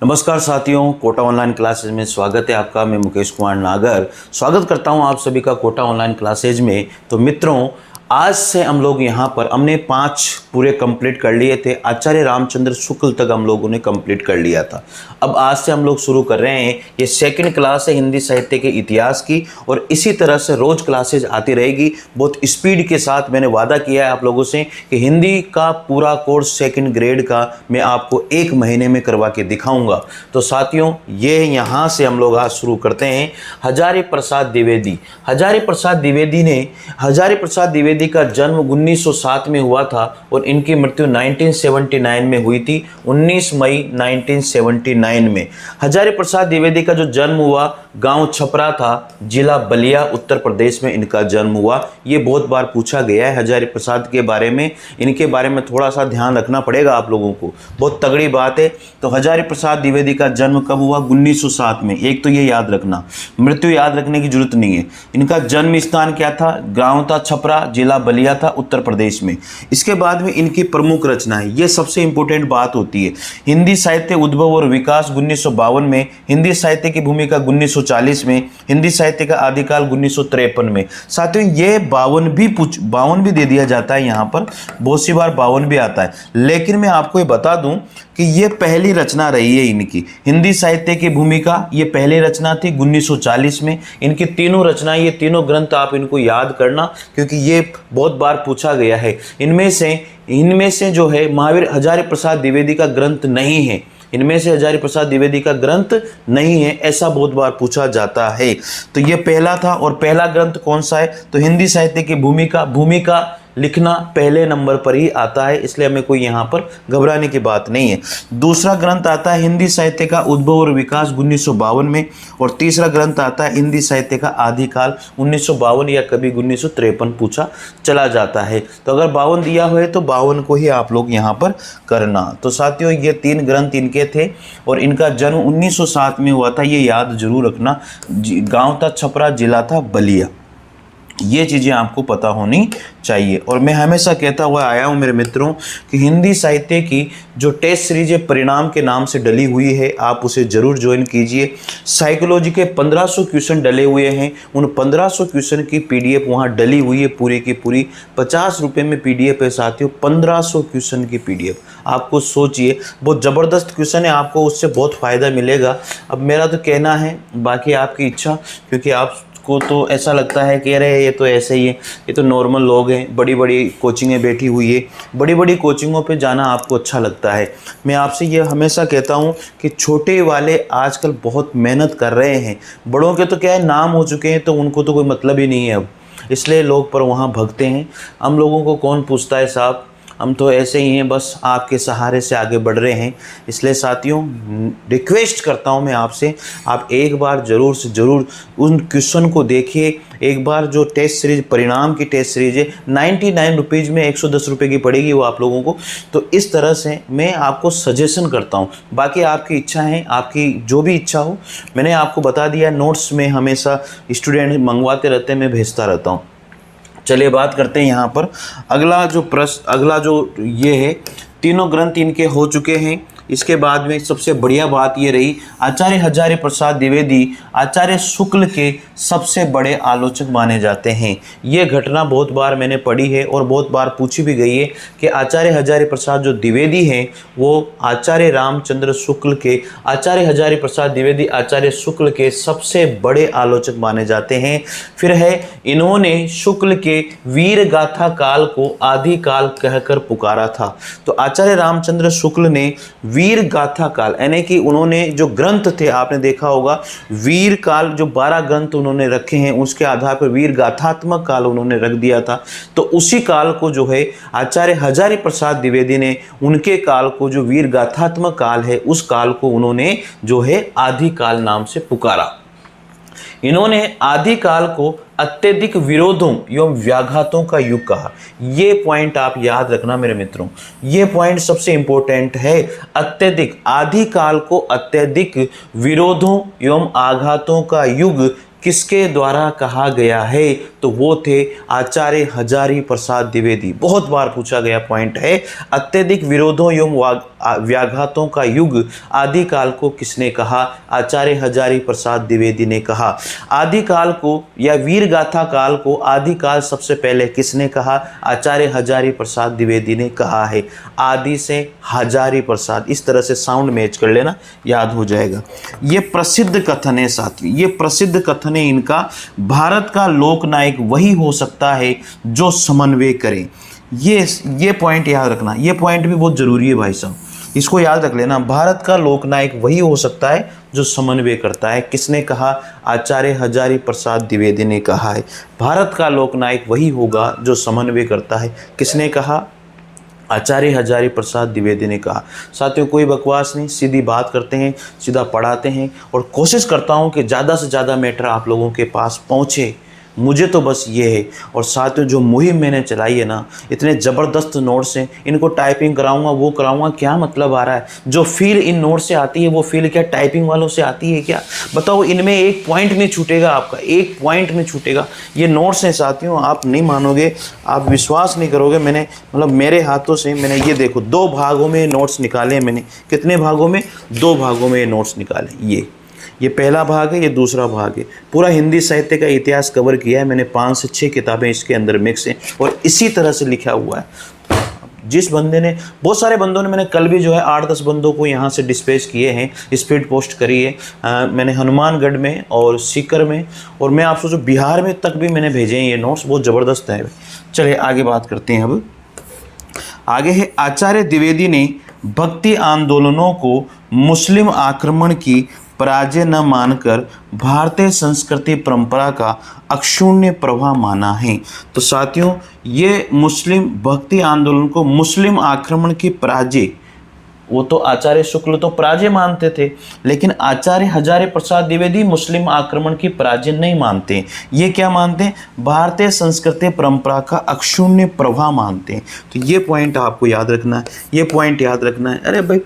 नमस्कार साथियों, Kota online classes में स्वागत है आपका। मैं मुकेश कुमार नागर स्वागत करता हूं आप सभी का कोटा ऑनलाइन क्लासेज में। तो मित्रों, आज से हम लोग यहां पर हमने 5 पूरे कंप्लीट कर लिए थे। आचार्य रामचंद्र शुक्ल तक हम लोगों ने कंप्लीट कर लिया था। अब आज से हम लोग शुरू कर रहे हैं, ये सेकंड क्लास है हिंदी साहित्य के इतिहास की, और इसी तरह से रोज क्लासेज आती रहेगी बहुत स्पीड के साथ। मैंने वादा किया है आप लोगों से कि हिंदी का पूरा कोर्स सेकंड ग्रेड का मैं आपको 1 महीने में करवा के दिखाऊंगा। तो साथियों, ये यहाँ से हम लोग आज शुरू करते हैं। हजारी प्रसाद द्विवेदी। हजारी प्रसाद द्विवेदी का जन्म 1907 में हुआ था और इनकी मृत्यु 1979 में हुई थी, 19 मई 1979 में। हजारी प्रसाद द्विवेदी का जो जन्म हुआ गांव छपरा था, जिला बलिया, उत्तर प्रदेश में इनका जन्म हुआ। ये बहुत बार पूछा गया है हजारी प्रसाद के बारे में, इनके बारे में थोड़ा सा ध्यान रखना पड़ेगा आप लोगों को, बहुत तगड़ी बात है। तो हजारी प्रसाद द्विवेदी का जन्म कब हुआ? 1907 में। एक तो ये याद रखना, मृत्यु याद रखने की जरूरत नहीं है। इनका जन्म स्थान क्या था? गांव था छपरा, जिला बलिया था, उत्तर प्रदेश में। इसके बाद में इनकी प्रमुख रचना है, ये सबसे इंपॉर्टेंट बात होती है। हिंदी साहित्य उद्भव और विकास 1952 में, हिंदी साहित्य की भूमिका 1940 में, हिंदी साहित्य का आदिकाल 1953 में। साथियों, ये 52 भी दे दिया जाता है यहाँ पर, बहुत सी बार 52 भी आता है, लेकिन मैं आपको ये बता दूं कि ये पहली रचना रही है इनकी। हिंदी साहित्य की भूमिका ये पहली रचना थी 1940 में। इनकी तीनों रचनाएं, ये तीनों ग्रंथ आप इनको याद करना, क्योंकि ये बहुत बार पूछा गया है। इनमें से जो है महावीर हजारी प्रसाद द्विवेदी का ग्रंथ नहीं है, इनमें से हजारी प्रसाद द्विवेदी का ग्रंथ नहीं है, ऐसा बहुत बार पूछा जाता है। तो ये पहला था। और पहला ग्रंथ कौन सा है? तो हिंदी साहित्य की भूमिका लिखना पहले नंबर पर ही आता है, इसलिए हमें कोई यहाँ पर घबराने की बात नहीं है। दूसरा ग्रंथ आता है हिंदी साहित्य का उद्भव और विकास 1952 में, और तीसरा ग्रंथ आता है हिंदी साहित्य का आदिकाल 1952 या कभी 1953 पूछा चला जाता है। तो अगर 52 दिया हुआ है तो 52 को ही आप लोग यहाँ पर करना। तो साथियों, ये 3 ग्रंथ इनके थे और इनका जन्म 1907 में हुआ था, ये याद जरूर रखना। गाँव था छपरा, जिला था बलिया। ये चीज़ें आपको पता होनी चाहिए। और मैं हमेशा कहता हुआ आया हूँ मेरे मित्रों कि हिंदी साहित्य की जो टेस्ट सीरीज परिणाम के नाम से डली हुई है, आप उसे ज़रूर ज्वाइन कीजिए। साइकोलॉजी के 1500 क्वेश्चन डले हुए हैं, उन 1500 क्वेश्चन की PDF वहाँ डली हुई है पूरी की पूरी। 50 रुपये में PDF है साथियों, 1500 क्वेश्चन की PDF। आपको सोचिए, बहुत ज़बरदस्त क्वेश्चन है, आपको उससे बहुत फ़ायदा मिलेगा। अब मेरा तो कहना है, बाकी आपकी इच्छा, क्योंकि आप को तो ऐसा लगता है कि अरे ये तो ऐसे ही है, ये तो नॉर्मल लोग हैं, बड़ी बड़ी कोचिंगें बैठी हुई है, बड़ी बड़ी कोचिंगों पे जाना आपको अच्छा लगता है। मैं आपसे ये हमेशा कहता हूँ कि छोटे वाले आजकल बहुत मेहनत कर रहे हैं, बड़ों के तो क्या है, नाम हो चुके हैं, तो उनको तो कोई मतलब ही नहीं है अब, इसलिए लोग पर वहाँ भगते हैं। हम लोगों को कौन पूछता है साहब, हम तो ऐसे ही हैं, बस आपके सहारे से आगे बढ़ रहे हैं। इसलिए साथियों, रिक्वेस्ट करता हूं मैं आपसे, आप एक बार ज़रूर से ज़रूर उन क्वेश्चन को देखिए। एक बार जो टेस्ट सीरीज, परिणाम की टेस्ट सीरीज है, 99 रुपीज़ में 110 रुपये की पड़ेगी वो आप लोगों को। तो इस तरह से मैं आपको सजेशन करता हूँ, बाकी आपकी इच्छा है, आपकी जो भी इच्छा हो। मैंने आपको बता दिया, नोट्स में हमेशा स्टूडेंट मंगवाते रहते हैं, मैं भेजता रहता हूँ। चलिए बात करते हैं यहाँ पर। अगला जो ये है, तीनों ग्रंथ इनके हो चुके हैं। इसके बाद में सबसे बढ़िया बात ये रही, आचार्य हजारी प्रसाद द्विवेदी आचार्य शुक्ल के सबसे बड़े आलोचक माने जाते हैं। ये घटना बहुत बार मैंने पढ़ी है और बहुत बार पूछी भी गई है कि आचार्य हजारी प्रसाद जो द्विवेदी हैं वो आचार्य रामचंद्र शुक्ल के, आचार्य हजारी प्रसाद द्विवेदी आचार्य शुक्ल के सबसे बड़े आलोचक माने जाते हैं। फिर है, इन्होंने शुक्ल के वीर गाथा काल को आदि काल कहकर पुकारा था। तो आचार्य रामचंद्र शुक्ल ने वीर गाथा काल, यानी कि उन्होंने जो ग्रंथ थे, आपने देखा होगा वीर काल, जो 12 ग्रंथ उन्होंने रखे हैं, उसके आधार पर वीर गाथात्मक काल उन्होंने रख दिया था। तो उसी काल को जो है आचार्य हजारी प्रसाद द्विवेदी ने, उनके काल को जो वीर गाथात्मक काल है, उस काल को उन्होंने जो है आदि काल नाम से पुकारा। इन्होंने आदि काल को अत्यधिक विरोधों एवं व्याघातों का युग कहा। ये पॉइंट आप याद रखना मेरे मित्रों, ये पॉइंट सबसे इंपॉर्टेंट है। अत्यधिक, आदि काल को अत्यधिक विरोधों एवं आघातों का युग किसके द्वारा कहा गया है? तो वो थे आचार्य हजारी प्रसाद द्विवेदी। बहुत बार पूछा गया पॉइंट है। अत्यधिक विरोधों एवं व्याघातों का युग आदिकाल को किसने कहा? आचार्य हजारी प्रसाद द्विवेदी ने कहा। आदिकाल को या वीर गाथा काल को आदिकाल सबसे पहले किसने कहा? आचार्य हजारी प्रसाद द्विवेदी ने कहा है। आदि से हजारी प्रसाद, इस तरह से साउंड मैच कर लेना, याद हो जाएगा। ये प्रसिद्ध कथन है साथी, ये प्रसिद्ध कथन है इनका। भारत का लोकनायक वही हो सकता है जो समन्वय करे। ये पॉइंट याद रखना, ये पॉइंट भी बहुत जरूरी है भाई साहब, इसको याद रख लेना। भारत का लोकनायक वही हो सकता है जो समन्वय करता है। किसने कहा? आचार्य हजारी प्रसाद द्विवेदी ने कहा है। भारत का लोकनायक वही होगा जो समन्वय करता है। किसने कहा? आचार्य हजारी प्रसाद द्विवेदी ने कहा। साथियों, कोई बकवास नहीं, सीधी बात करते हैं, सीधा पढ़ाते हैं, और कोशिश करता हूं कि ज़्यादा से ज़्यादा मैटर आप लोगों के पास पहुंचे। मुझे तो बस ये है। और साथियों, जो मुहिम मैंने चलाई है ना, इतने ज़बरदस्त नोट्स हैं, इनको टाइपिंग कराऊंगा, वो कराऊंगा, क्या मतलब आ रहा है? जो फील इन नोट से आती है वो फील क्या टाइपिंग वालों से आती है क्या? बताओ, इनमें एक पॉइंट नहीं छूटेगा आपका, एक पॉइंट नहीं छूटेगा। ये नोट्स हैं साथियों, आप नहीं मानोगे, आप विश्वास नहीं करोगे। मैंने मतलब मेरे हाथों से मैंने ये देखो 2 भागों में नोट्स निकाले हैं मैंने। कितने भागों में? 2 भागों में ये नोट्स निकाले। ये पहला भाग है, ये दूसरा भाग है। पूरा हिंदी साहित्य का इतिहास कवर किया है मैंने। 5 से 6 किताबें इसके अंदर मिक्स हैं और इसी तरह से लिखा हुआ है। जिस बंदे ने, बहुत सारे बंदों ने, मैंने कल भी जो है 8-10 बंदों को यहाँ से डिस्पैच किए हैं, स्पीड पोस्ट करी है मैंने हनुमानगढ़ में और सीकर में, और मैं आप सोचो बिहार में तक भी मैंने भेजे हैं ये नोट्स। बहुत ज़बरदस्त है। चलिए आगे बात करते हैं। अब आगे है, आचार्य द्विवेदी ने भक्ति आंदोलनों को मुस्लिम आक्रमण की पराजय न मानकर भारतीय संस्कृति परंपरा का अक्षुण्य प्रभाव माना है। तो साथियों, ये मुस्लिम भक्ति आंदोलन को मुस्लिम आक्रमण की पराजय, वो तो आचार्य शुक्ल तो पराजय मानते थे, लेकिन आचार्य हजारी प्रसाद द्विवेदी मुस्लिम आक्रमण की पराजय नहीं मानते। ये क्या मानते हैं? भारतीय संस्कृति परंपरा का अक्षुण्य प्रभाव मानते हैं। तो ये पॉइंट आपको याद रखना है, ये पॉइंट याद रखना है। अरे भाई,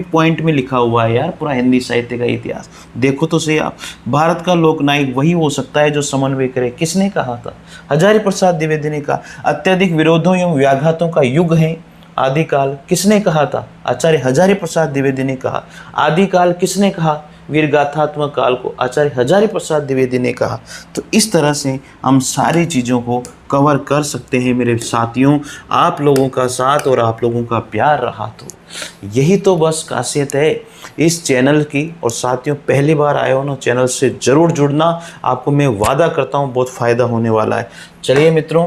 पॉइंट में लिखा हुआ है यार पूरा हिंदी साहित्य का इतिहास। देखो तो सही आप, भारत का लोकनायक वही हो सकता है जो समन्वय करे। किसने कहा था? हजारी प्रसाद द्विवेदी ने कहा। अत्यधिक विरोधों एवं व्याघातों का युग है आदिकाल, किसने कहा था? आचार्य हजारी प्रसाद द्विवेदी ने कहा। आदिकाल किसने कहा? वीरगाथात्मक काल को आचार्य हजारी प्रसाद द्विवेदी ने कहा। तो इस तरह से हम सारी चीज़ों को कवर कर सकते हैं मेरे साथियों। आप लोगों का साथ और आप लोगों का प्यार रहा तो यही तो बस खासियत है इस चैनल की। और साथियों, पहली बार आए हो ना, चैनल से ज़रूर जुड़ना, आपको मैं वादा करता हूँ बहुत फ़ायदा होने वाला है। चलिए मित्रों,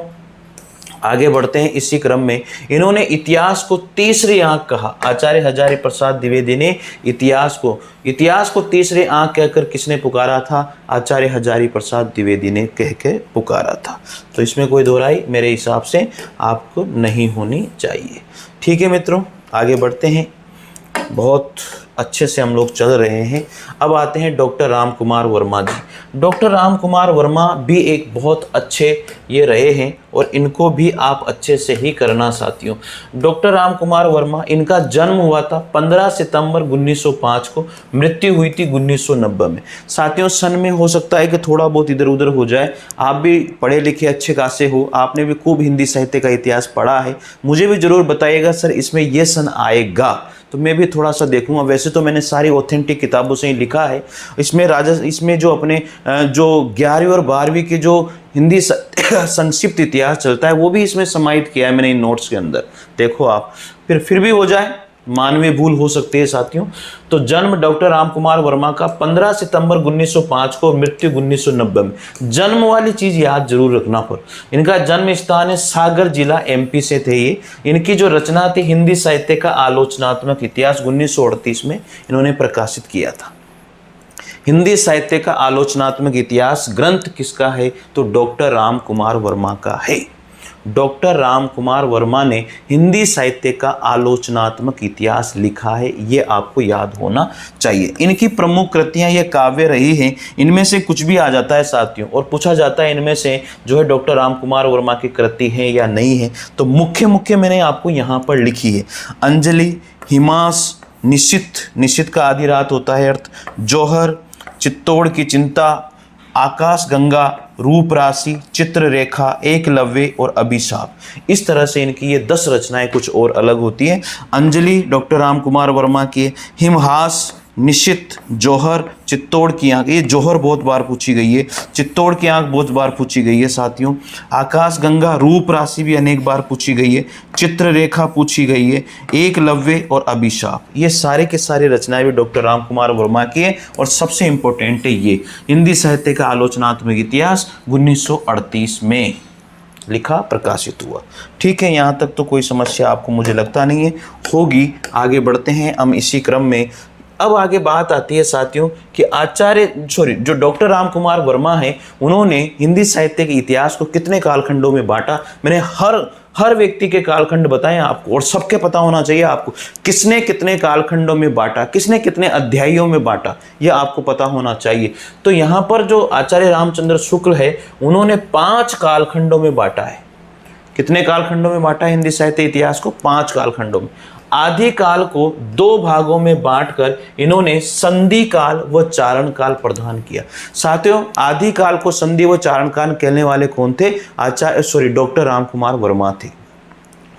आगे बढ़ते हैं। इसी क्रम में इन्होंने इतिहास को तीसरी आंख कहा। आचार्य हजारी प्रसाद द्विवेदी ने इतिहास को तीसरी आंख कहकर किसने पुकारा था? आचार्य हजारी प्रसाद द्विवेदी ने कह के पुकारा था। तो इसमें कोई दोहराई मेरे हिसाब से आपको नहीं होनी चाहिए। ठीक है मित्रों, आगे बढ़ते हैं। बहुत अच्छे से हम लोग चल रहे हैं। अब आते हैं डॉक्टर राम कुमार वर्मा जी। डॉक्टर राम कुमार वर्मा भी एक बहुत अच्छे ये रहे हैं और इनको भी आप अच्छे से ही करना साथियों। डॉक्टर राम कुमार वर्मा, इनका जन्म हुआ था 15 सितंबर 1905 को, मृत्यु हुई थी 1990 में। साथियों, सन में हो सकता है कि थोड़ा बहुत इधर उधर हो जाए। आप भी पढ़े लिखे अच्छे खासे हो, आपने भी खूब हिंदी साहित्य का इतिहास पढ़ा है। मुझे भी ज़रूर बताइएगा सर इसमें ये सन आएगा, तो मैं भी थोड़ा सा देखूंगा। वैसे तो मैंने सारी ऑथेंटिक किताबों से ही लिखा है। इसमें जो अपने जो 11वीं और 12वीं के जो हिंदी संक्षिप्त इतिहास चलता है वो भी इसमें समाहित किया है मैंने इन नोट्स के अंदर। देखो आप, फिर भी हो जाए, मानवीय भूल हो सकती है साथियों। तो जन्म डॉक्टर राम कुमार वर्मा का 15 सितंबर 1905 को, मृत्यु 1990 में। जन्म वाली चीज याद जरूर रखना। पर इनका जन्म स्थान है सागर जिला, एमपी से थे ये। इनकी जो रचना थी हिंदी साहित्य का आलोचनात्मक इतिहास, 1938 में इन्होंने प्रकाशित किया था। हिंदी साहित्य का आलोचनात्मक इतिहास ग्रंथ किसका है? तो डॉक्टर राम कुमार वर्मा का है। डॉक्टर राम कुमार वर्मा ने हिंदी साहित्य का आलोचनात्मक इतिहास लिखा है, ये आपको याद होना चाहिए। इनकी प्रमुख कृतियां ये काव्य रही हैं। इनमें से कुछ भी आ जाता है साथियों, और पूछा जाता है इनमें से जो है डॉक्टर राम कुमार वर्मा की कृति है या नहीं है। तो मुख्य मैंने आपको यहाँ पर लिखी है। अंजलि, हिमास, निश्चित का आधी रात होता है अर्थ, जौहर, चित्तौड़ की चिंता, आकाशगंगा, रूपराशि, चित्ररेखा, एकलव्य और अभिशाप। इस तरह से इनकी ये 10 रचनाएं कुछ और अलग होती हैं। अंजलि डॉक्टर राम कुमार वर्मा की, हिमहास, निशित, जौहर, चित्तौड़ की आंख, ये जौहर बहुत बार पूछी गई है, चित्तौड़ की आंख बहुत बार पूछी गई है साथियों। आकाशगंगा, रूप राशि भी अनेक बार पूछी गई है, चित्ररेखा पूछी गई है, एकलव्य और अभिशाप। ये सारे के सारे रचनाएं भी डॉक्टर राम कुमार वर्मा की है। और सबसे इंपॉर्टेंट है ये हिंदी साहित्य का आलोचनात्मक इतिहास 1938 में लिखा, प्रकाशित हुआ। ठीक है, यहाँ तक तो कोई समस्या आपको मुझे लगता नहीं है होगी। आगे बढ़ते हैं हम इसी क्रम में। अब आगे बात आती है साथियों कि जो डॉक्टर राम कुमार वर्मा हैं, उन्होंने हिंदी साहित्य के इतिहास को कितने कालखंडों में बांटा। मैंने हर व्यक्ति के कालखंड बताए आपको, और सबके पता होना चाहिए आपको किसने कितने कालखंडों में बांटा, किसने कितने अध्यायों में बांटा, यह आपको पता होना चाहिए। तो यहाँ पर जो आचार्य रामचंद्र शुक्ल है, उन्होंने 5 कालखंडों में बांटा है। कितने कालखंडों में बांटा है हिंदी साहित्य इतिहास को? 5 कालखंडों में। आदि काल को 2 भागों में बांटकर इन्होंने संधि काल व चारण काल प्रदान किया। साथियों, आदि काल को संधि व चारण काल कहने वाले कौन थे? डॉक्टर राम कुमार वर्मा थे।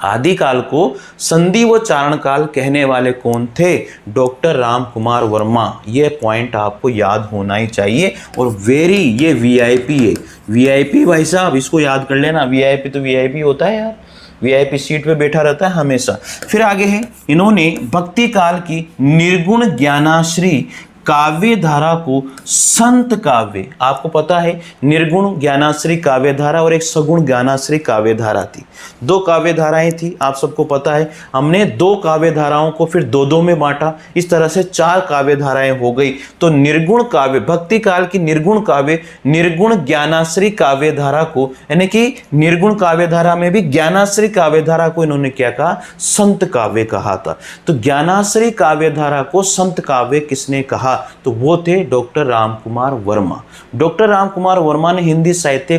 आदि काल को संधि व चारण काल कहने वाले कौन थे? डॉक्टर राम कुमार वर्मा। ये पॉइंट आपको याद होना ही चाहिए। और ये वीआईपी है, वीआईपी भाई साहब, इसको याद कर लेना। वीआईपी तो वीआईपी होता है यार, वीआईपी सीट पे बैठा रहता है हमेशा। फिर आगे है, इन्होंने भक्ति काल की निर्गुण ज्ञानाश्री काव्य धारा को संत काव्य, आपको पता है निर्गुण ज्ञानाश्री काव्य धारा और एक सगुण ज्ञानाश्री काव्य धारा थी। 2 काव्य धाराएं थी, आप सबको पता है। हमने 2 काव्य धाराओं को फिर 2 में बांटा, इस तरह से 4 काव्य धाराएं हो गई। तो निर्गुण काव्य, भक्ति काल की निर्गुण काव्य, निर्गुण ज्ञानाश्री काव्य धारा को, यानी कि निर्गुण काव्य धारा में भी ज्ञानाश्री काव्य धारा को इन्होंने क्या कहा? संत काव्य कहा था। तो ज्ञानाश्री काव्य धारा को संत काव्य किसने कहा? तो वो थे डॉक्टर राम कुमार वर्मा। डॉक्टर राम कुमार वर्मा ने हिंदी साहित्य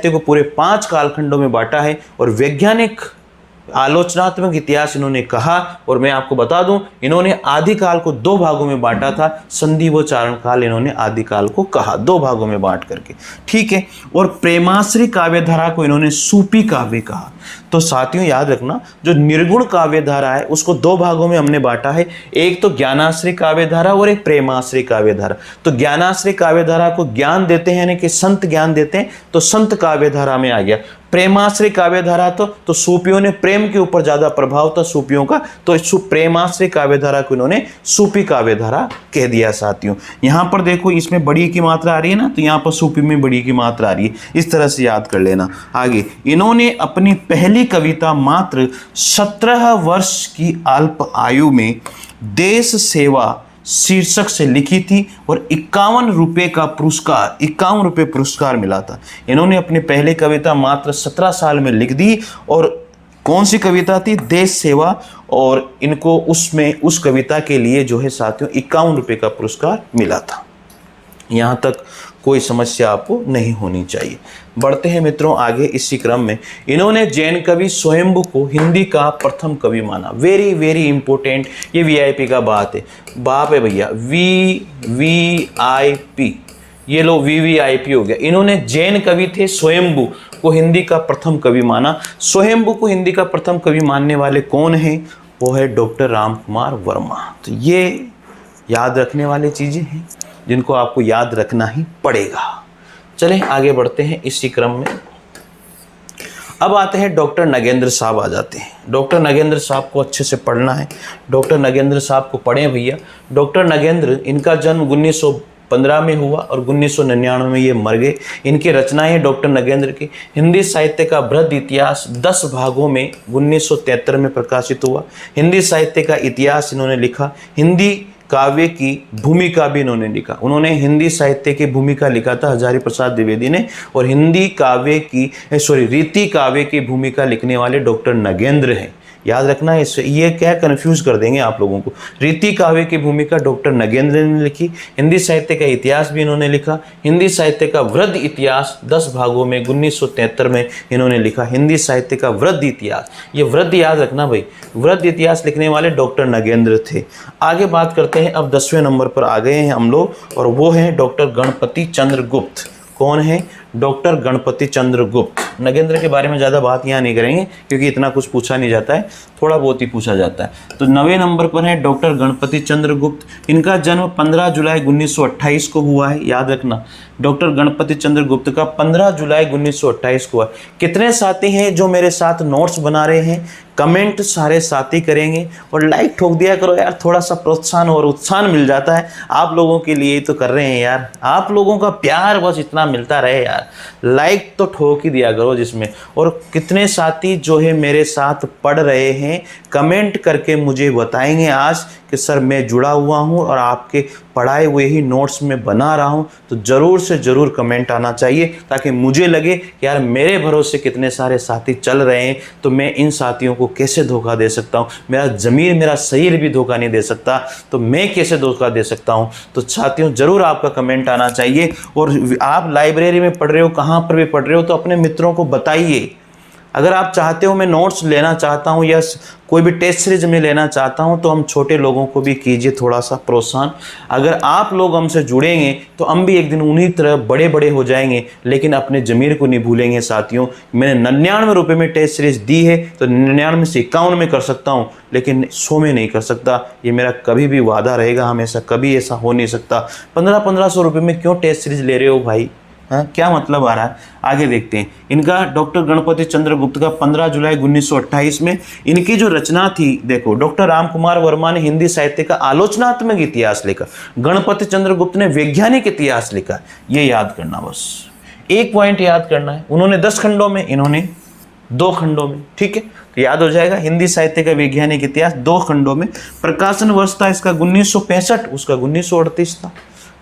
को पूरे 5 कालखंडों में बांटा है। और वैज्ञानिक आलोचनात्मक इतिहास इन्होंने कहा। और मैं आपको बता दूं, इन्होंने आदि काल को 2 भागों में बांटा था, संधि व चारण काल इन्होंने आदि काल को कहा, 2 भागों में बांट करके। ठीक है। और प्रेमाश्री काव्य धारा को इन्होंने सूफी काव्य कहा। तो साथियों याद रखना, जो निर्गुण काव्य धारा है उसको 2 भागों में हमने बांटा है, एक तो ज्ञानाश्री काव्य धारा और एक प्रेमाश्री काव्य धारा। तो ज्ञानाश्री काव्य धारा को ज्ञान देते हैं, यानी कि संत ज्ञान देते हैं, तो संत काव्य धारा में आ गया। प्रेमाश्री काव्य धारा तो सूफियों ने, प्रेम के ऊपर ज्यादा प्रभाव था सूफियों का, तो प्रेमाश्री काव्य धारा को इन्होंने सूफी काव्य धारा कह दिया। साथियों यहां पर देखो, इसमें बड़ी की मात्रा आ रही है ना, तो यहां पर सूफी में बड़ी की मात्रा आ रही है, इस तरह से याद कर लेना। आगे, इन्होंने अपनी पहली कविता मात्र 17 वर्ष की अल्प आयु में देश सेवा शीर्षक से लिखी थी और 51 रुपये पुरस्कार मिला था। इन्होंने अपनी पहली कविता मात्र 17 साल में लिख दी। और कौन सी कविता थी? देश सेवा। और इनको उस कविता के लिए जो है साथियों 51 रुपये का पुरस्कार मिला था। यहाँ तक कोई समस्या आपको नहीं होनी चाहिए। बढ़ते हैं मित्रों आगे इसी क्रम में। इन्होंने जैन कवि स्वयंभू को हिंदी का प्रथम कवि माना। वेरी वेरी इंपॉर्टेंट, ये वीआईपी का बात है, बाप है भैया, वीवीआईपी, ये लो वीवीआईपी हो गया। इन्होंने जैन कवि थे स्वयंभू को हिंदी का प्रथम कवि माना। स्वयंभू को हिंदी का प्रथम कवि मानने वाले कौन हैं? वो है डॉक्टर राम कुमार वर्मा। तो ये याद रखने वाली चीजें हैं जिनको आपको याद रखना ही पड़ेगा। चलें आगे बढ़ते हैं इसी क्रम में। अब आते हैं डॉक्टर नगेंद्र साहब आ जाते हैं। डॉक्टर नगेंद्र साहब को अच्छे से पढ़ना है। डॉक्टर नगेंद्र साहब को पढ़ें भैया। डॉक्टर नगेंद्र, इनका जन्म 1915 में हुआ और 1999 में ये मर गए। इनकी रचनाएं डॉक्टर नगेंद्र की, हिंदी साहित्य का बृहद इतिहास 10 भागों में 1973 में प्रकाशित हुआ। हिंदी साहित्य का इतिहास इन्होंने लिखा। हिंदी काव्य की भूमिका भी इन्होंने लिखा। उन्होंने हिंदी साहित्य की भूमिका लिखा था हजारी प्रसाद द्विवेदी ने। और हिंदी काव्य की रीति काव्य की भूमिका लिखने वाले डॉक्टर नगेंद्र हैं। याद रखना है, इससे ये क्या कंफ्यूज कर देंगे आप लोगों को। रीति काव्य की भूमिका डॉक्टर नगेंद्र ने लिखी। हिंदी साहित्य का इतिहास भी इन्होंने लिखा। हिंदी साहित्य का वृद्ध इतिहास 10 भागों में 1973 में इन्होंने लिखा। हिंदी साहित्य का वृद्ध इतिहास, ये वृद्ध याद रखना भाई, वृद्ध इतिहास लिखने वाले डॉक्टर नगेंद्र थे। आगे बात करते हैं, अब 10वें नंबर पर आ गए हैं हम लोग, और वो हैं डॉक्टर गणपति चंद्र गुप्त। कौन है? डॉक्टर गणपति चंद्र गुप्त। नगेंद्र के बारे में ज़्यादा बात यहाँ नहीं करेंगे क्योंकि इतना कुछ पूछा नहीं जाता है, थोड़ा बहुत ही पूछा जाता है। तो 9वें नंबर पर है डॉक्टर गणपति चंद्र गुप्त। इनका जन्म 15 जुलाई 1928 को हुआ है, याद रखना। डॉक्टर गणपति चंद्र गुप्त का 15 जुलाई 1928 को हुआ। कितने साथी हैं जो मेरे साथ नोट्स बना रहे हैं? कमेंट सारे साथी करेंगे और लाइक ठोक दिया करो यार, थोड़ा सा प्रोत्साहन और उत्साह मिल जाता है। आप लोगों के लिए तो कर रहे हैं यार, आप लोगों का प्यार बस इतना मिलता रहे यार, लाइक तो ठोक ही दिया करो जिसमें। और कितने साथी जो है मेरे साथ पढ़ रहे हैं, कमेंट करके मुझे बताएंगे आज कि सर मैं जुड़ा हुआ हूँ और आपके पढ़ाए हुए ही नोट्स में बना रहा हूँ। तो ज़रूर से ज़रूर कमेंट आना चाहिए ताकि मुझे लगे कि यार मेरे भरोसे कितने सारे साथी चल रहे हैं, तो मैं इन साथियों को कैसे धोखा दे सकता हूँ। मेरा ज़मीर, मेरा शरीर भी धोखा नहीं दे सकता, तो मैं कैसे धोखा दे सकता हूँ। तो साथियों ज़रूर आपका कमेंट आना चाहिए। और आप लाइब्रेरी में पढ़ रहे हो, कहाँ पर भी पढ़ रहे हो, तो अपने मित्रों को बताइए। अगर आप चाहते हो मैं नोट्स लेना चाहता हूँ या कोई भी टेस्ट सीरीज में लेना चाहता हूँ, तो हम छोटे लोगों को भी कीजिए थोड़ा सा प्रोत्साहन। अगर आप लोग हमसे जुड़ेंगे तो हम भी एक दिन उन्हीं तरह बड़े बड़े हो जाएंगे, लेकिन अपने ज़मीर को नहीं भूलेंगे। साथियों, मैंने 99 रुपये में टेस्ट सीरीज दी है, तो 99 से 51 में कर सकता हूँ, लेकिन 100 में नहीं कर सकता। ये मेरा कभी भी वादा रहेगा, हमेशा, कभी ऐसा हो नहीं सकता। 1500 रुपये में क्यों टेस्ट सीरीज ले रहे हो भाई? हाँ, क्या मतलब आ रहा है? आगे देखते हैं। इनका डॉक्टर गणपति चंद्र गुप्त का 15 जुलाई 1928 में इनकी जो रचना थी, देखो, डॉक्टर राम कुमार वर्मा ने हिंदी साहित्य का आलोचनात्मक इतिहास लिखा, गणपति चंद्र गुप्त ने वैज्ञानिक इतिहास लिखा। ये याद करना, बस एक पॉइंट याद करना है। उन्होंने 10 खंडों में, इन्होंने 2 खंडों में, ठीक है, तो याद हो जाएगा। हिंदी साहित्य का वैज्ञानिक इतिहास 2 खंडों में। प्रकाशन वर्ष था इसका 1965, उसका 1938 था।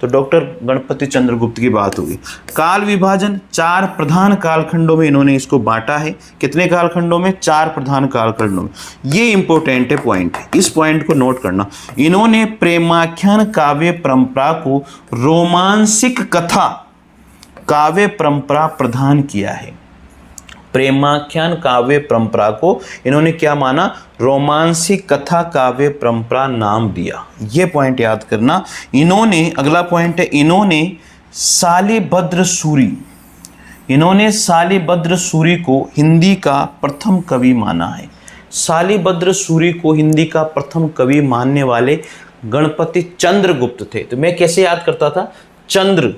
तो डॉक्टर गणपति चंद्र गुप्त की बात होगी। काल विभाजन 4 प्रधान कालखंडों में इन्होंने इसको बांटा है। कितने कालखंडों में? 4 प्रधान कालखंडों में। ये इंपॉर्टेंट है पॉइंट, इस पॉइंट को नोट करना। इन्होंने प्रेमाख्यान काव्य परंपरा को रोमांसिक कथा काव्य परंपरा प्रदान किया है। प्रेमाख्यान काव्य परंपरा को इन्होंने क्या माना? रोमांसिक कथा काव्य परंपरा नाम दिया। ये पॉइंट याद करना। इन्होंने, अगला पॉइंट है, इन्होंने शालिभद्र सूरी, इन्होंने शालिभद्र सूरी को हिंदी का प्रथम कवि माना है। शालिभद्र सूरी को हिंदी का प्रथम कवि मानने वाले गणपति चंद्र गुप्त थे। तो मैं कैसे याद करता था? चंद्र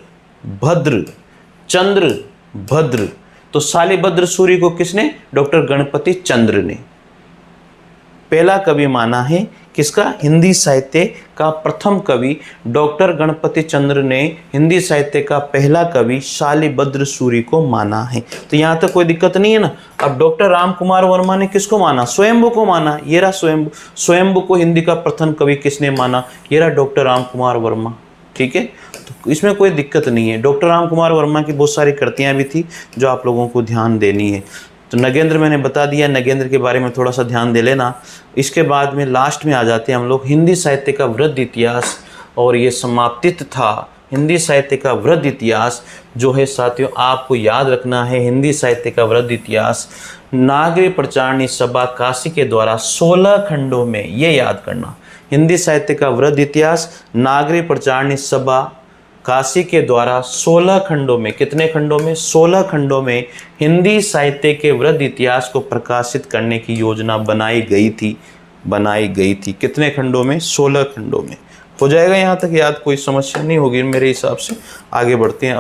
भद्र, चंद्र भद्र। तो शालिभद्र सूरी को किसने? डॉक्टर गणपति चंद्र ने पहला कवि माना है। किसका? हिंदी साहित्य का प्रथम कवि डॉक्टर गणपति चंद्र ने हिंदी साहित्य का पहला कवि शालिभद्र सूरी को माना है। तो यहाँ तक कोई दिक्कत नहीं है ना। अब डॉक्टर राम कुमार वर्मा ने किसको माना? स्वयंभू को माना। ये रहा स्वयंभू। स्वयंभू को हिंदी का प्रथम कवि किसने माना? ये रहा डॉक्टर राम कुमार वर्मा, ठीक है। तो इसमें कोई दिक्कत नहीं है। डॉक्टर राम कुमार वर्मा की बहुत सारी कृतियाँ भी थी जो आप लोगों को ध्यान देनी है। तो नगेंद्र मैंने बता दिया, नगेंद्र के बारे में थोड़ा सा ध्यान दे लेना। इसके बाद में लास्ट में आ जाते हैं हम लोग हिंदी साहित्य का वृद्ध इतिहास, और ये समाप्तित था हिंदी साहित्य का वृद्ध इतिहास जो है साथियों, आपको याद रखना है। हिंदी साहित्य का वृद्ध इतिहास नागरी प्रचारणी सभा काशी के द्वारा 16 खंडों में, ये याद करना। हिंदी साहित्य का वृद्ध इतिहास नागरी प्रचारणी सभा काशी के द्वारा 16 खंडों में, कितने खंडों में? 16 खंडों में हिंदी साहित्य के वृद्ध इतिहास को प्रकाशित करने की योजना बनाई गई थी। कितने खंडों में? 16 खंडों में। हो जाएगा यहाँ तक याद, कोई समस्या नहीं होगी मेरे हिसाब से। आगे बढ़ते हैं।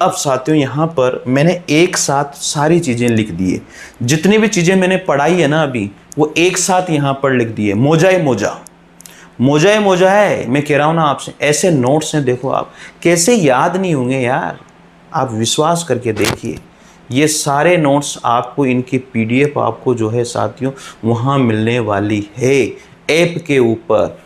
अब साथियों, यहाँ पर मैंने एक साथ सारी चीज़ें लिख दी है। जितनी भी चीज़ें मैंने पढ़ाई है ना अभी, वो एक साथ यहाँ पर लिख दी है। मोजा ही मोजा है, मैं कह रहा हूँ ना आपसे। ऐसे नोट्स हैं, देखो आप कैसे याद नहीं होंगे यार, आप विश्वास करके देखिए। ये सारे नोट्स आपको, इनकी PDF आपको जो है साथियों वहाँ मिलने वाली है ऐप के ऊपर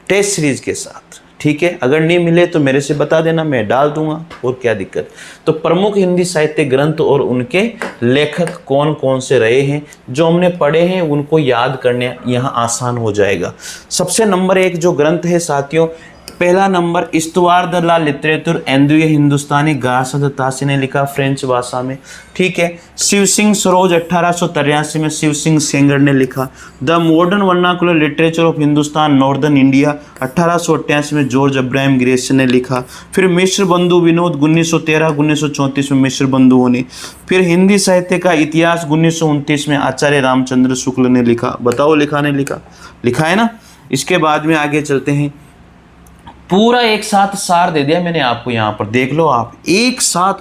टेस्ट सीरीज के साथ, ठीक है, अगर नहीं मिले तो मेरे से बता देना, मैं डाल दूंगा, और क्या दिक्कत। तो प्रमुख हिंदी साहित्य ग्रंथ और उनके लेखक कौन कौन से रहे हैं, जो हमने पढ़े हैं उनको याद करने यहाँ आसान हो जाएगा। सबसे नंबर 1 जो ग्रंथ है साथियों, पहला नंबर इस्तवार द ला लिटरेचर एंड्रिया हिंदुस्तानी गासद तासी ने लिखा फ्रेंच भाषा में, ठीक है। शिव सिंह सरोज 1883 में शिव सिंह सेंगर ने लिखा। The modern vernacular literature of Hindustan northern India 1888 में जॉर्ज अब्राहम ग्रेसन ने लिखा। फिर मिश्र बंधु विनोद 1913-1934 में मिश्र बंधुओं ने। फिर हिंदी साहित्य का इतिहास 1929 में आचार्य रामचंद्र शुक्ल ने लिखा। बताओ लिखा ने लिखा है ना। इसके बाद में आगे चलते हैं, पूरा एक साथ सार दे दिया मैंने आपको, यहाँ पर देख लो आप, एक साथ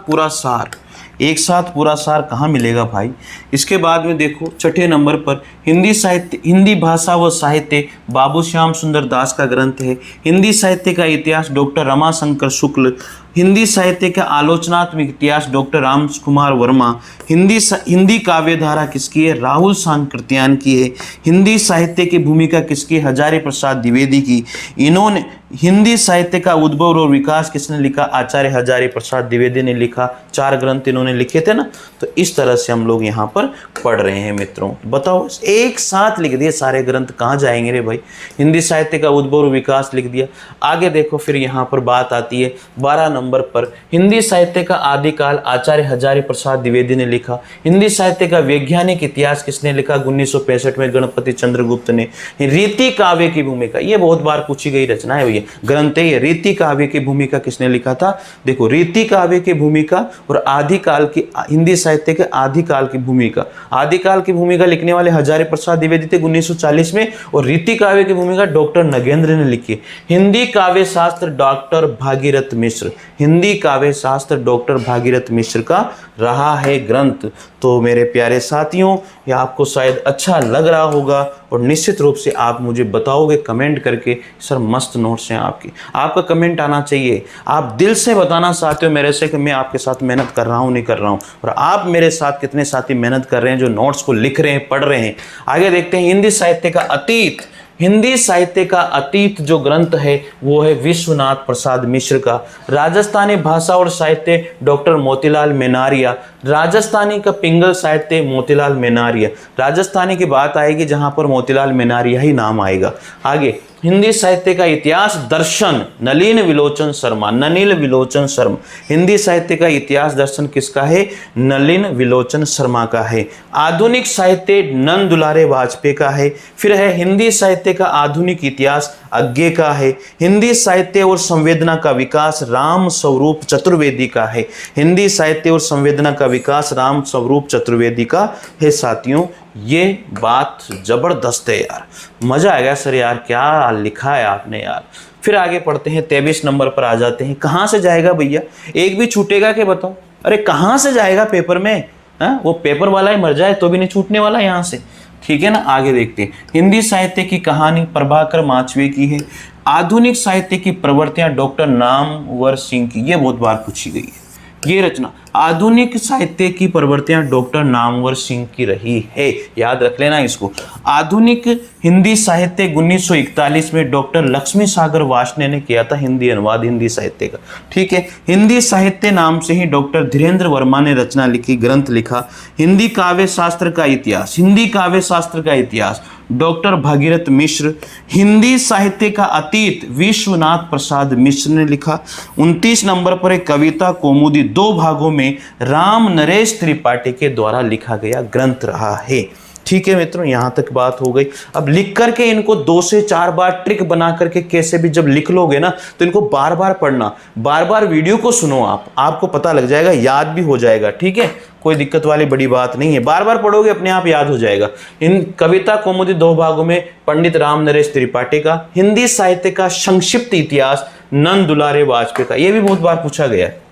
पूरा सार कहाँ मिलेगा भाई। इसके बाद में देखो छठे नंबर पर हिंदी भाषा व साहित्य बाबू श्याम सुंदर दास का ग्रंथ है। हिंदी साहित्य का इतिहास डॉक्टर रमाशंकर शुक्ल। हिंदी साहित्य का आलोचनात्मक इतिहास डॉक्टर रामकुमार वर्मा। हिंदी काव्य धारा किसकी है, राहुल सांकृत्यायन की है। हिंदी साहित्य की भूमिका किसकी, हजारी प्रसाद द्विवेदी की। इन्होंने हिंदी साहित्य का उद्भव और विकास किसने लिखा, आचार्य हजारी प्रसाद द्विवेदी ने लिखा। 4 ग्रंथ इन्होंने लिखे थे ना। तो इस तरह से हम लोग यहाँ पर पढ़ रहे हैं मित्रों। बताओ एक साथ लिख दिए सारे ग्रंथ, कहाँ जाएंगे रे भाई। हिंदी साहित्य का उद्भव और विकास लिख दिया। आगे देखो फिर यहाँ पर बात आती है 12 नंबर पर, हिंदी साहित्य का आदिकाल आचार्य हजारी प्रसाद द्विवेदी ने लिखा। हिंदी साहित्य का वैज्ञानिक इतिहास किसने लिखा, 1965 में गणपति चंद्रगुप्त ने। रीति काव्य की भूमिका, ये बहुत बार पूछी गई रचना है भैया, ग्रंथ है ये। रीति काव्य की भूमिका किसने लिखा था, देखो रीति काव्य की भूमिका और आदिकाल की, हिंदी साहित्य के आदिकाल की भूमिका, आदिकाल की भूमिका लिखने वाले हजारी प्रसाद द्विवेदी थे 1940 में, और रीति काव्य की भूमिका डॉक्टर नगेंद्र ने लिखी। हिंदी काव्य शास्त्र डॉक्टर भागीरथ मिश्र, हिंदी काव्य शास्त्र डॉक्टर भागीरथ मिश्र का रहा है ग्रंथ। तो मेरे प्यारे साथियों, ये आपको शायद अच्छा लग रहा होगा और निश्चित रूप से आप मुझे बताओगे कमेंट करके, सर मस्त नोट्स हैं आपकी। आपका कमेंट आना चाहिए, आप दिल से बताना चाहते हो मेरे से कि मैं आपके साथ मेहनत कर रहा हूँ नहीं कर रहा हूँ, और आप मेरे साथ कितने साथी मेहनत कर रहे हैं जो नोट्स को लिख रहे हैं, पढ़ रहे हैं। आगे देखते हैं हिंदी साहित्य का अतीत। हिंदी साहित्य का अतीत जो ग्रंथ है वो है विश्वनाथ प्रसाद मिश्र का। राजस्थानी भाषा और साहित्य डॉक्टर मोतीलाल मेनारिया। राजस्थानी का पिंगल साहित्य मोतीलाल मेनारिया। राजस्थानी की बात आएगी जहां पर मोतीलाल मेनारिया ही नाम आएगा। आगे हिंदी साहित्य का इतिहास दर्शन नलिन विलोचन शर्मा, नलिन विलोचन शर्मा। हिंदी साहित्य का इतिहास दर्शन किसका है, नलिन विलोचन शर्मा का है। आधुनिक साहित्य नंद दुलारे वाजपेयी का है। फिर है हिंदी साहित्य का आधुनिक इतिहास अज्ञे का है। हिंदी साहित्य और संवेदना का विकास राम स्वरूप चतुर्वेदी का है। हिंदी साहित्य और संवेदना का विकास राम स्वरूप चतुर्वेदी का है। साथियों ये बात जबरदस्त है यार, मजा आ गया सर यार, क्या लिखा है आपने यार। फिर आगे पढ़ते हैं 23 नंबर पर आ जाते हैं। कहाँ से जाएगा भैया, एक भी छूटेगा क्या बताओ, अरे कहाँ से जाएगा पेपर में, हाँ वो पेपर वाला ही मर जाए तो भी नहीं छूटने वाला यहाँ से, ठीक है ना। आगे देखते हैं हिंदी साहित्य की कहानी प्रभाकर माचवे की है। आधुनिक साहित्य की प्रवृत्तियां डॉक्टर नामवर सिंह की, ये बहुत बार पूछी गई है ये रचना। आधुनिक साहित्य की प्रवृत्तियां डॉक्टर नामवर सिंह की रही है, याद रख लेना इसको। आधुनिक हिंदी साहित्य 1941 में डॉक्टर लक्ष्मी सागर वार्ष्णेय ने किया था हिंदी अनुवाद हिंदी साहित्य का, ठीक है। हिंदी साहित्य नाम से ही डॉक्टर धीरेन्द्र वर्मा ने रचना लिखी, ग्रंथ लिखा। हिंदी काव्य शास्त्र का इतिहास, हिंदी काव्य शास्त्र का इतिहास डॉक्टर भागीरथ मिश्र। हिंदी साहित्य का अतीत विश्वनाथ प्रसाद मिश्र ने लिखा। 29 नंबर पर एक कविता कौमुदी 2 भागों में राम नरेश त्रिपाठी के द्वारा लिखा गया ग्रंथ रहा है, ठीक है मित्रों। यहाँ तक बात हो गई। अब लिख करके इनको 2 से 4 बार ट्रिक बना करके कैसे भी जब लिख लोगे ना तो इनको बार बार पढ़ना, बार बार वीडियो को सुनो, आपको पता लग जाएगा, याद भी हो जाएगा, ठीक है। कोई दिक्कत वाली बड़ी बात नहीं है, बार बार पढ़ोगे अपने आप याद हो जाएगा। इन कविता कौमुदी 2 भागों में पंडित राम नरेश त्रिपाठी का। हिंदी साहित्य का संक्षिप्त इतिहास नंद दुलारे वाजपेयी का, यह भी बहुत बार पूछा गया है।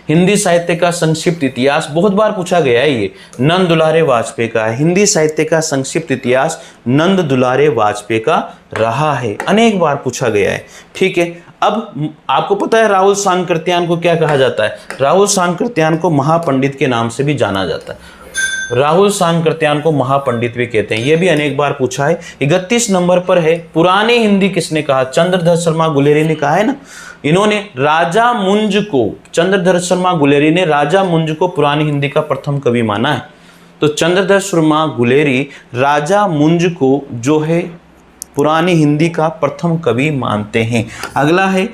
हिंदी साहित्य का संक्षिप्त इतिहास बहुत बार पूछा गया है, ये नंद दुलारे वाजपेयी का है। हिंदी साहित्य का संक्षिप्त इतिहास नंद दुलारे वाजपेयी का रहा है, अनेक बार पूछा गया है, ठीक है। अब आपको पता है राहुल सांकृत्यायन को क्या कहा जाता है, राहुल सांकृत्यायन को महापंडित के नाम से भी जाना जाता है। राहुल सांकृत्यायन को महापंडित भी कहते हैं, ये भी अनेक बार पूछा है। 31 नंबर पर है, पुरानी हिंदी किसने कहा? चंद्रधर शर्मा गुलेरी ने कहा है ना। इन्होंने राजा मुंज को, चंद्रधर शर्मा गुलेरी ने राजा मुंज को पुरानी हिंदी का प्रथम कवि माना है। तो चंद्रधर शर्मा गुलेरी राजा मुंज को जो है पुरानी हिंदी का प्रथम कवि मानते हैं। अगला है,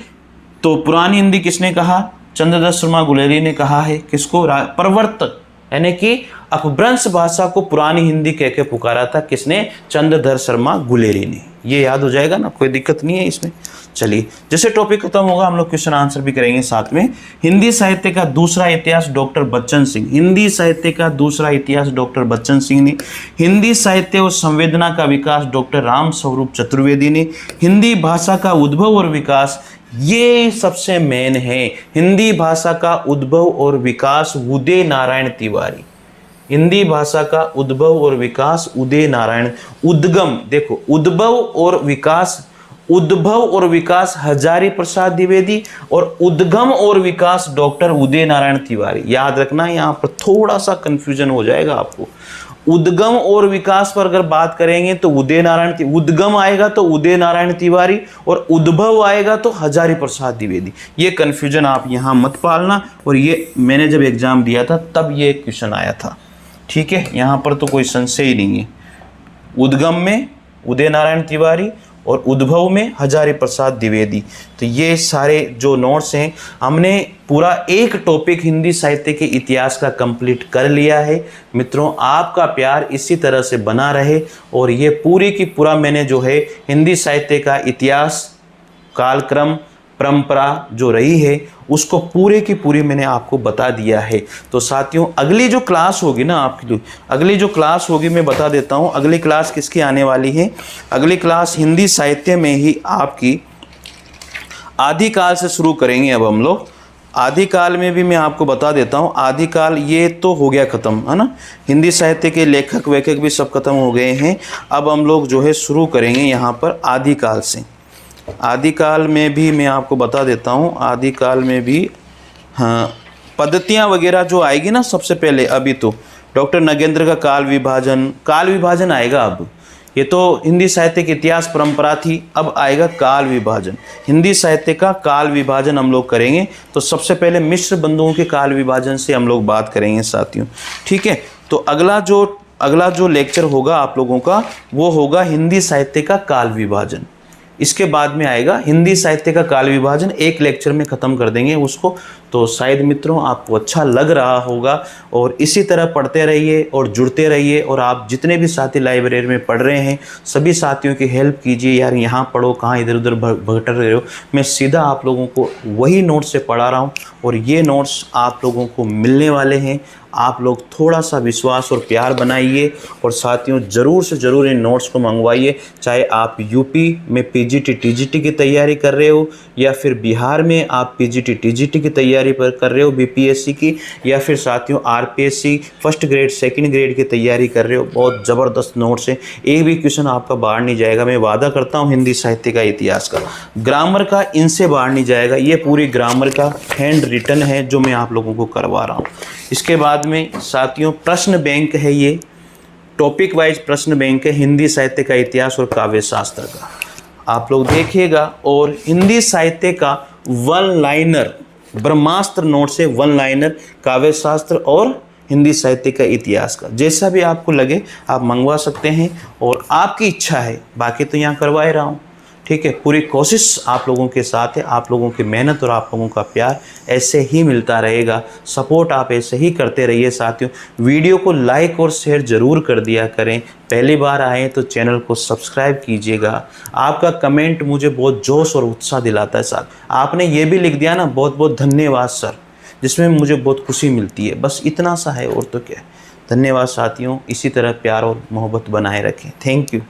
तो पुरानी हिंदी किसने कहा? चंद्रधर शर्मा गुलेरी ने कहा है। किसको? प्रवर्तक, यानी कि अपभ्रंश भाषा को पुरानी हिंदी कह के पुकारा था। किसने? चंद्रधर शर्मा गुलेरी ने। ये याद हो जाएगा ना, कोई दिक्कत नहीं है इसमें। चलिए, जैसे टॉपिक खत्म होगा हम लोग क्वेश्चन आंसर भी करेंगे साथ में। हिंदी साहित्य का दूसरा इतिहास डॉक्टर बच्चन सिंह। हिंदी साहित्य का दूसरा इतिहास डॉक्टर बच्चन सिंह ने। हिंदी साहित्य और संवेदना का विकास डॉक्टर राम स्वरूप चतुर्वेदी ने। हिंदी भाषा का उद्भव और विकास, ये सबसे मेन है। हिंदी भाषा का उद्भव और विकास उदय नारायण तिवारी। हिंदी भाषा का उद्भव और विकास उदय नारायण। उद्गम, देखो उद्भव और विकास, उद्भव और विकास हजारी प्रसाद द्विवेदी और उद्गम और विकास डॉक्टर उदय नारायण तिवारी। याद रखना, यहाँ पर थोड़ा सा कंफ्यूजन हो जाएगा आपको। उद्गम और विकास पर अगर बात करेंगे तो उदय नारायण, उद्गम आएगा तो उदय नारायण तिवारी और उद्भव आएगा तो हजारी प्रसाद द्विवेदी। ये कंफ्यूजन आप यहाँ मत पालना। और ये मैंने जब एग्जाम दिया था तब ये क्वेश्चन आया था, ठीक है। यहाँ पर तो कोई संशय ही नहीं है। उद्गम में उदय नारायण तिवारी और उद्भव में हजारी प्रसाद द्विवेदी। तो ये सारे जो नोट्स हैं, हमने पूरा एक टॉपिक हिंदी साहित्य के इतिहास का कंप्लीट कर लिया है। मित्रों, आपका प्यार इसी तरह से बना रहे और ये पूरी की पूरा मैंने जो है हिंदी साहित्य का इतिहास, कालक्रम, परंपरा जो रही है उसको पूरे की पूरी मैंने आपको बता दिया है। तो साथियों, अगली जो क्लास होगी ना आपके लिए, अगली जो क्लास होगी मैं बता देता हूँ। अगली क्लास किसकी आने वाली है? अगली क्लास हिंदी साहित्य में ही आपकी आदिकाल से शुरू करेंगे। अब हम लोग आदिकाल में भी मैं आपको बता देता हूँ। आदिकाल ये तो हो गया ख़त्म, है ना। हिंदी साहित्य के लेखक वेखक भी सब खत्म हो गए हैं। अब हम लोग जो है शुरू करेंगे यहाँ पर आदिकाल से। आदिकाल में भी मैं आपको बता देता हूँ। आदिकाल में भी हाँ, पद्धतियाँ वगैरह जो आएगी ना, सबसे पहले अभी तो डॉक्टर नगेंद्र का काल विभाजन आएगा। अब ये तो हिंदी साहित्य की इतिहास परंपरा थी, अब आएगा काल विभाजन। हिंदी साहित्य का काल विभाजन हम लोग करेंगे। तो सबसे पहले मिश्र बंधुओं के काल विभाजन से हम लोग बात करेंगे साथियों, ठीक है। तो अगला जो लेक्चर होगा आप लोगों का वो होगा हिंदी साहित्य का काल विभाजन। इसके बाद में आएगा हिंदी साहित्य का काल विभाजन, एक लेक्चर में ख़त्म कर देंगे उसको। तो शायद मित्रों आपको अच्छा लग रहा होगा और इसी तरह पढ़ते रहिए और जुड़ते रहिए। और आप जितने भी साथी लाइब्रेरी में पढ़ रहे हैं सभी साथियों की हेल्प कीजिए। यार यहाँ पढ़ो, कहाँ इधर उधर भटक रहे हो। मैं सीधा आप लोगों को वही नोट्स से पढ़ा रहा हूँ और ये नोट्स आप लोगों को मिलने वाले हैं। आप लोग थोड़ा सा विश्वास और प्यार बनाइए और साथियों ज़रूर से ज़रूर इन नोट्स को मंगवाइए। चाहे आप यूपी में पीजीटी टीजीटी की तैयारी कर रहे हो या फिर बिहार में आप पीजीटी टीजीटी की तैयारी पर कर रहे हो बीपीएससी की, या फिर साथियों RPSC first grade second grade की तैयारी कर रहे हो। बहुत ज़बरदस्त नोट्स हैं, एक भी क्वेश्चन आपका बाहर नहीं जाएगा। मैं वादा करता हूँ हिंदी साहित्य का इतिहास का, ग्रामर का इनसे बाहर नहीं जाएगा। ये पूरी ग्रामर का हैंड रिटन है जो मैं आप लोगों को करवा रहा हूँ। इसके बाद में साथियों प्रश्न बैंक है, ये टॉपिक वाइज प्रश्न बैंक है हिंदी साहित्य का इतिहास और काव्य शास्त्र का, आप लोग देखिएगा। और हिंदी साहित्य का वन लाइनर ब्रह्मास्त्र नोट से वन लाइनर काव्य शास्त्र और हिंदी साहित्य का इतिहास का, जैसा भी आपको लगे आप मंगवा सकते हैं और आपकी इच्छा है। बाकी तो यहाँ करवा ही रहा हूँ, ठीक है। पूरी कोशिश आप लोगों के साथ है, आप लोगों की मेहनत और आप लोगों का प्यार ऐसे ही मिलता रहेगा। सपोर्ट आप ऐसे ही करते रहिए साथियों। वीडियो को लाइक और शेयर ज़रूर कर दिया करें। पहली बार आए तो चैनल को सब्सक्राइब कीजिएगा। आपका कमेंट मुझे बहुत जोश और उत्साह दिलाता है। साथ आपने ये भी लिख दिया ना, बहुत बहुत धन्यवाद सर, जिसमें मुझे बहुत खुशी मिलती है। बस इतना सा है और तो क्या है। धन्यवाद साथियों, इसी तरह प्यार और मोहब्बत बनाए रखें। Thank you.